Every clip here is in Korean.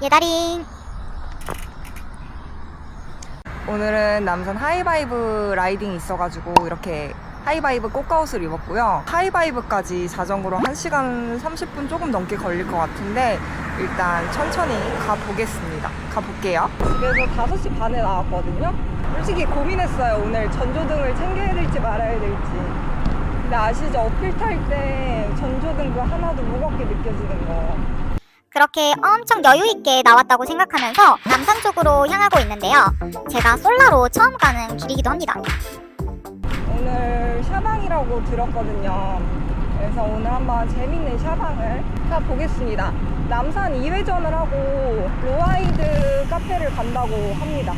예다링. 오늘은 남산 하이바이브 라이딩이 있어가지고 이렇게 하이바이브 꽃가옷을 입었고요. 하이바이브까지 자전거로 1시간 30분 조금 넘게 걸릴 것 같은데 일단 천천히 가보겠습니다. 가볼게요. 집에서 5시 반에 나왔거든요. 솔직히 고민했어요. 오늘 전조등을 챙겨야 될지 말아야 될지. 근데 아시죠? 어필 탈 때 전조등 그 하나도 무겁게 느껴지는 거. 그렇게 엄청 여유있게 나왔다고 생각하면서 남산 쪽으로 향하고 있는데요. 제가 솔라로 처음 가는 길이기도 합니다. 오늘 샤방이라고 들었거든요. 그래서 오늘 한번 재밌는 샤방을 가보겠습니다. 남산 2회전을 하고 로아이드 카페를 간다고 합니다.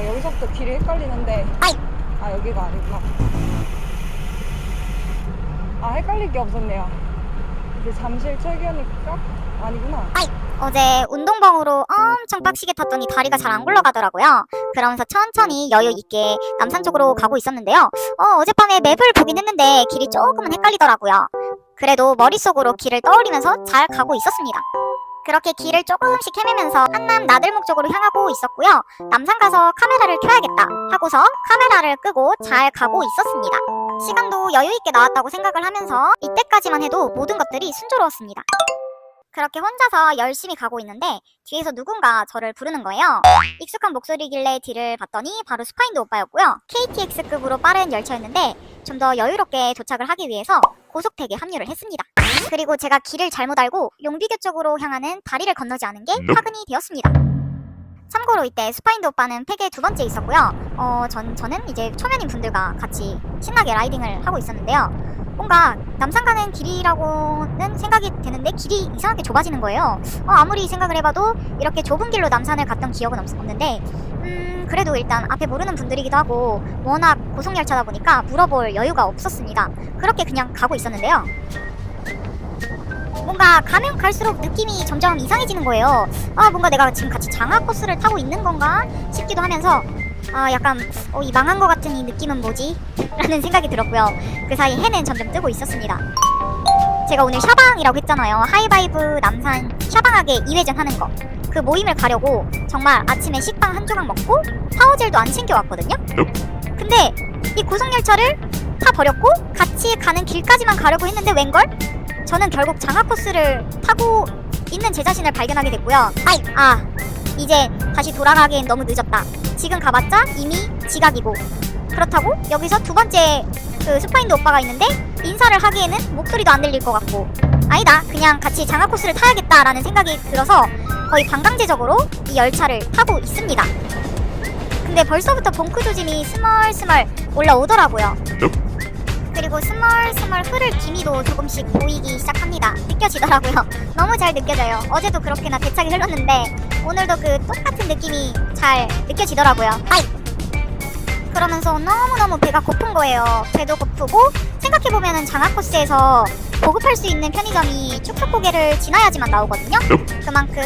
여기서부터 길이 헷갈리는데 여기가 아니구나. 헷갈릴 게 없었네요. 이제 잠실 철기현일까? 아니구나. 어제 운동봉으로 엄청 빡시게 탔더니 다리가 잘 안 굴러가더라고요. 그러면서 천천히 여유있게 남산 쪽으로 가고 있었는데요. 어젯밤에 맵을 보긴 했는데 길이 조금은 헷갈리더라고요. 그래도 머릿속으로 길을 떠올리면서 잘 가고 있었습니다. 그렇게 길을 조금씩 헤매면서 한남 나들목 쪽으로 향하고 있었고요. 남산 가서 카메라를 켜야겠다 하고서 카메라를 끄고 잘 가고 있었습니다. 시간도 여유있게 나왔다고 생각을 하면서 이때까지만 해도 모든 것들이 순조로웠습니다. 그렇게 혼자서 열심히 가고 있는데 뒤에서 누군가 저를 부르는 거예요. 익숙한 목소리길래 뒤를 봤더니 바로 스파인드 오빠였고요. KTX급으로 빠른 열차였는데 좀 더 여유롭게 도착을 하기 위해서 고속택에 합류를 했습니다. 그리고 제가 길을 잘못 알고 용비교 쪽으로 향하는 다리를 건너지 않은 게 파근이 되었습니다. 참고로 이때 스파인드 오빠는 팩에 2번째 있었고요. 저는 이제 초면인 분들과 같이 신나게 라이딩을 하고 있었는데요. 뭔가 남산 가는 길이라고는 생각이 되는데 길이 이상하게 좁아지는 거예요. 아무리 생각을 해봐도 이렇게 좁은 길로 남산을 갔던 기억은 없는데 그래도 일단 앞에 모르는 분들이기도 하고 워낙 고속열차다 보니까 물어볼 여유가 없었습니다. 그렇게 그냥 가고 있었는데요. 뭔가 가면 갈수록 느낌이 점점 이상해지는 거예요. 뭔가 내가 지금 같이 장화 코스를 타고 있는 건가 싶기도 하면서 약간 이 망한 것 같은 이 느낌은 뭐지? 라는 생각이 들었고요. 그 사이 해는 점점 뜨고 있었습니다. 제가 오늘 샤방이라고 했잖아요. 하이바이브 남산 샤방하게 2회전 하는 거. 그 모임을 가려고 정말 아침에 식빵 한 조각 먹고 샤워젤도 안 챙겨왔거든요. 근데 이 고속열차를 타버렸고 같이 가는 길까지만 가려고 했는데 웬걸? 저는 결국 장화 코스를 타고 있는 제 자신을 발견하게 됐고요. 이제 다시 돌아가기엔 너무 늦었다. 지금 가봤자 이미 지각이고, 그렇다고 여기서 2번째 그 스파인드 오빠가 있는데 인사를 하기에는 목소리도 안 들릴 것 같고, 아니다, 그냥 같이 장화 코스를 타야겠다라는 생각이 들어서 거의 반강제적으로 이 열차를 타고 있습니다. 근데 벌써부터 봉크 조짐이 스멀스멀 올라오더라고요. 그리고 스멀스멀 흐를 기미도 조금씩 보이기 시작합니다. 느껴지더라고요. 너무 잘 느껴져요. 어제도 그렇게나 대차게 흘렀는데 오늘도 그 똑같은 느낌이 잘 느껴지더라고요. 그러면서 너무너무 배가 고픈 거예요. 배도 고프고 생각해보면은 장화 코스에서 보급할 수 있는 편의점이 축척고개를 지나야지만 나오거든요. 그만큼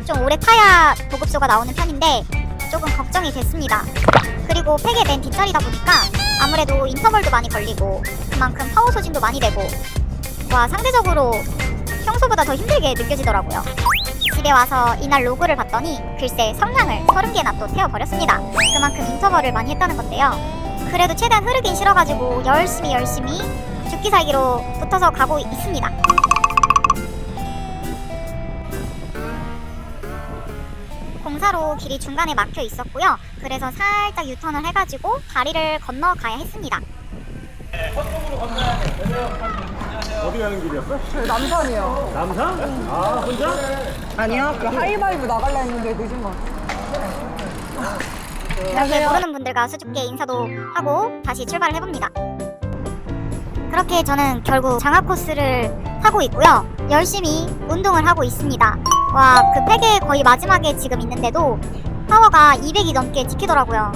좀 오래 타야 보급소가 나오는 편인데 조금 걱정이 됐습니다. 그리고 팩의 맨 뒷자리다 보니까 아무래도 인터벌도 많이 걸리고 그만큼 파워 소진도 많이 되고 상대적으로 평소보다 더 힘들게 느껴지더라고요. 집에 와서 이날 로그를 봤더니 글쎄 성량을 30개나 또 태워버렸습니다. 그만큼 인터벌을 많이 했다는 건데요. 그래도 최대한 흐르긴 싫어가지고 열심히 죽기 살기로 붙어서 가고 있습니다. 공사로 길이 중간에 막혀 있었고요. 그래서 살짝 유턴을 해가지고 다리를 건너가야 했습니다. 어디 가는 길이었어? 저희 남산이요. 남산? 혼자? 아니요, 그 하이바이브 나갈라 했는데 늦은 거. 이렇게 모르는 분들과 수줍게 인사도 하고 다시 출발을 해봅니다. 그렇게 저는 결국 장화 코스를 타고 있고요. 열심히 운동을 하고 있습니다. 그 팩의 거의 마지막에 지금 있는데도 파워가 200이 넘게 찍히더라고요.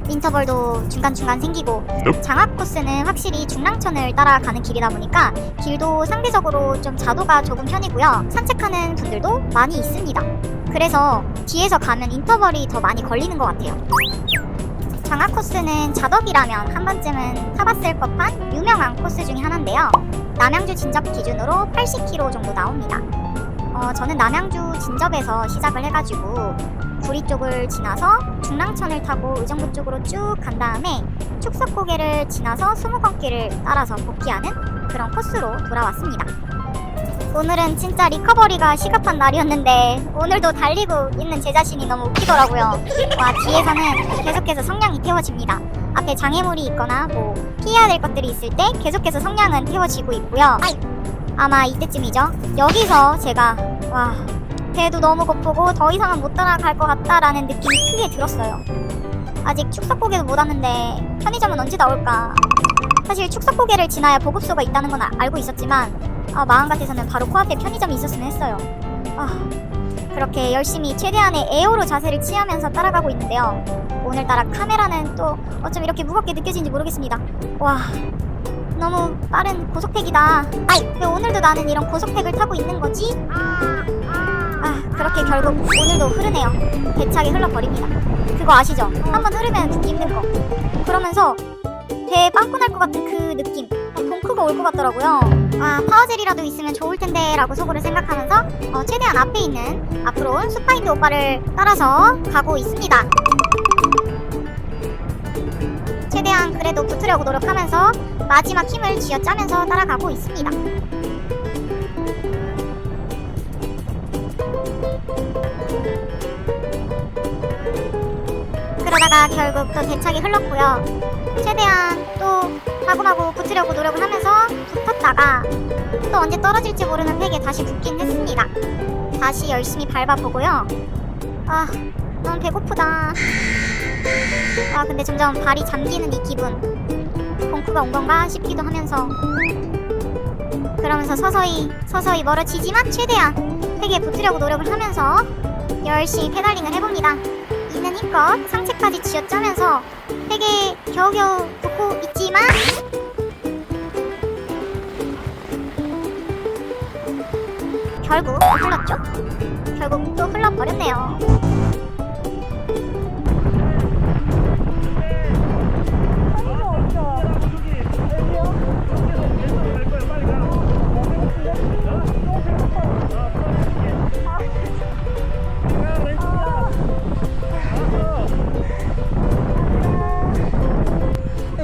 인터벌도 중간중간 생기고 장화 코스는 확실히 중랑천을 따라가는 길이다 보니까 길도 상대적으로 좀 자도가 좁은 편이고요. 산책하는 분들도 많이 있습니다. 그래서 뒤에서 가면 인터벌이 더 많이 걸리는 것 같아요. 장하 코스는 자덕이라면 한 번쯤은 타봤을 법한 유명한 코스 중에 하나인데요. 남양주 진접 기준으로 80km 정도 나옵니다. 저는 남양주 진접에서 시작을 해가지고 구리 쪽을 지나서 중랑천을 타고 의정부 쪽으로 쭉 간 다음에 축석고개를 지나서 수무건길을 따라서 복귀하는 그런 코스로 돌아왔습니다. 오늘은 진짜 리커버리가 시급한 날이었는데 오늘도 달리고 있는 제 자신이 너무 웃기더라고요. 와, 뒤에서는 계속해서 성냥이 태워집니다. 앞에 장애물이 있거나 뭐 피해야 될 것들이 있을 때 계속해서 성냥은 태워지고 있고요. 아마 이때쯤이죠. 여기서 제가 와, 배도 너무 고프고 더 이상은 못 따라갈 것 같다라는 느낌이 크게 들었어요. 아직 축석고개도 못 왔는데 편의점은 언제 나올까. 사실 축석고개를 지나야 보급소가 있다는 건 알고 있었지만 마음 같아서는 바로 코앞에 편의점이 있었으면 했어요. 그렇게 열심히 최대한의 에어로 자세를 취하면서 따라가고 있는데요. 오늘따라 카메라는 또 어쩜 이렇게 무겁게 느껴지는지 모르겠습니다. 와, 너무 빠른 고속팩이다. 왜 오늘도 나는 이런 고속팩을 타고 있는 거지? 그렇게 결국 오늘도 흐르네요. 배차게 흘러버립니다. 그거 아시죠? 한번 흐르면 듣기 힘든 거. 그러면서 배에 빵꾸 날 것 같은 그 느낌. 봉크가 올 것 같더라고요. 파워젤이라도 있으면 좋을 텐데 라고 속으로 생각하면서 최대한 앞에 있는 앞으로 온 수파인드 오빠를 따라서 가고 있습니다. 최대한 그래도 붙으려고 노력하면서 마지막 힘을 쥐어짜면서 따라가고 있습니다. 그러다가 결국 또 대차게 흘렀고요. 최대한 또 마구마구 붙으려고 노력을 하면서 붙었다가 또 언제 떨어질지 모르는 팩에 다시 붙긴 했습니다. 다시 열심히 밟아보고요. 너무 배고프다. 근데 점점 발이 잠기는 이 기분. 봉크가 온 건가 싶기도 하면서 그러면서 서서히 멀어지지만 최대한 팩에 붙으려고 노력을 하면서 열심히 페달링을 해봅니다. 있는 힘껏 상체까지 쥐어짜면서 팩에 겨우겨우 붙고 있지만 결국 흘렀죠? 결국 또 흘러버렸네요.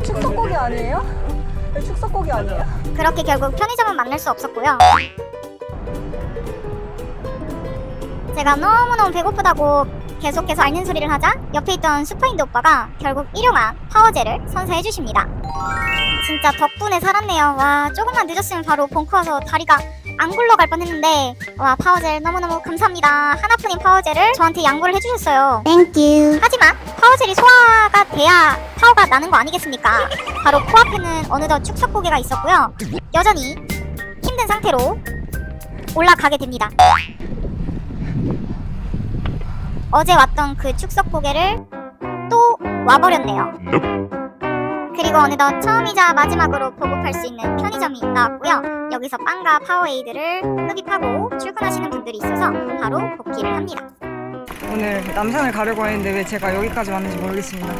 축석고기 아니에요? 축석고기 아니에요? 그렇게 결국 편의점은 만날 수 없었고요. 제가 너무너무 배고프다고 계속해서 앓는 소리를 하자 옆에 있던 슈퍼인드 오빠가 결국 일용한 파워젤을 선사해주십니다. 진짜 덕분에 살았네요. 와, 조금만 늦었으면 바로 봉크 와서 다리가 안 굴러갈 뻔했는데 와, 파워젤 너무너무 감사합니다. 하나뿐인 파워젤을 저한테 양보를 해주셨어요. 땡큐. 하지만 파워젤이 소화가 돼야 파워가 나는 거 아니겠습니까? 바로 코앞에는 어느덧 축석고개가 있었고요. 여전히 힘든 상태로 올라가게 됩니다. 어제 왔던 그 축석고개를 또 와버렸네요. 그리고 어느덧 처음이자 마지막으로 보급할 수 있는 편의점이 나왔고요. 여기서 빵과 파워에이드를 흡입하고 출근하시는 분들이 있어서 바로 복귀를 합니다. 오늘 남산을 가려고 했는데 왜 제가 여기까지 왔는지 모르겠습니다.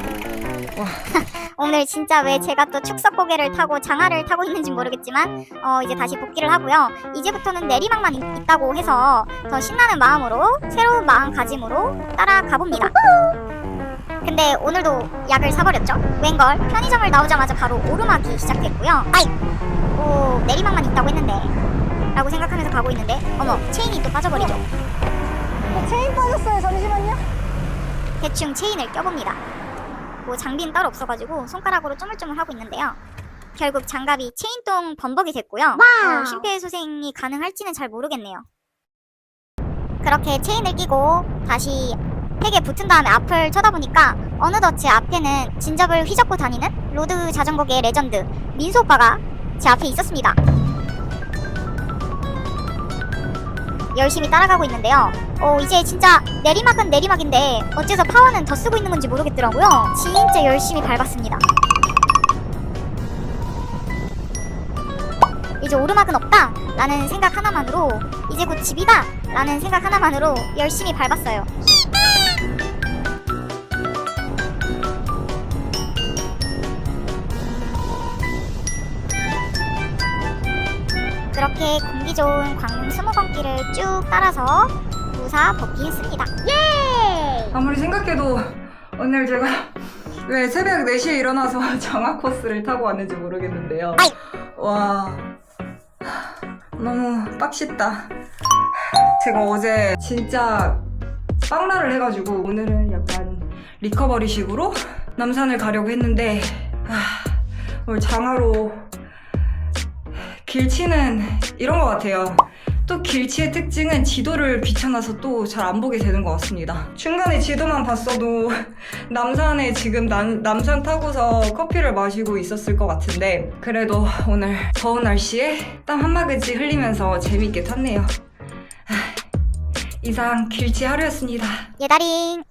오늘 진짜 왜 제가 또 축석고개를 타고 장하를 타고 있는지 모르겠지만 이제 다시 복귀를 하고요. 이제부터는 내리막만 있다고 해서 더 신나는 마음으로 새로운 마음가짐으로 따라가 봅니다. 근데 오늘도 약을 사버렸죠. 웬걸 편의점을 나오자마자 바로 오르막이 시작됐고요. 내리막만 있다고 했는데 라고 생각하면서 가고 있는데 어머, 체인이 또 빠져버리죠. 체인 빠졌어요. 잠시만요. 대충 체인을 껴봅니다. 뭐 장비는 따로 없어가지고 손가락으로 쪼물쪼물 하고 있는데요. 결국 장갑이 체인동 범벅이 됐고요. 심폐소생이 가능할지는 잘 모르겠네요. 그렇게 체인을 끼고 다시 팩에 붙은 다음에 앞을 쳐다보니까 어느덧 제 앞에는 진접을 휘젓고 다니는 로드 자전거계의 레전드 민수 오빠가 제 앞에 있었습니다. 열심히 따라가고 있는데요. 이제 진짜 내리막은 내리막인데 어째서 파워는 더 쓰고 있는 건지 모르겠더라고요. 진짜 열심히 밟았습니다. 이제 오르막은 없다 라는 생각 하나만으로, 이제 곧 집이다 라는 생각 하나만으로 열심히 밟았어요. 이렇게 공기 좋은 광릉 수목원길을 쭉 따라서 무사 복귀했습니다. 예! 아무리 생각해도 오늘 제가 왜 새벽 4시에 일어나서 정화 코스를 타고 왔는지 모르겠는데요. 아이. 와, 너무 빡시다. 제가 어제 진짜 빵라를 해가지고 오늘은 약간 리커버리식으로 남산을 가려고 했는데 오늘 장화로 길치는 이런 것 같아요. 또 길치의 특징은 지도를 비춰놔서 또 잘 안 보게 되는 것 같습니다. 중간에 지도만 봤어도 남산에 지금 남산 타고서 커피를 마시고 있었을 것 같은데 그래도 오늘 더운 날씨에 땀 한바가지 흘리면서 재밌게 탔네요. 이상 길치 하루였습니다. 예다링.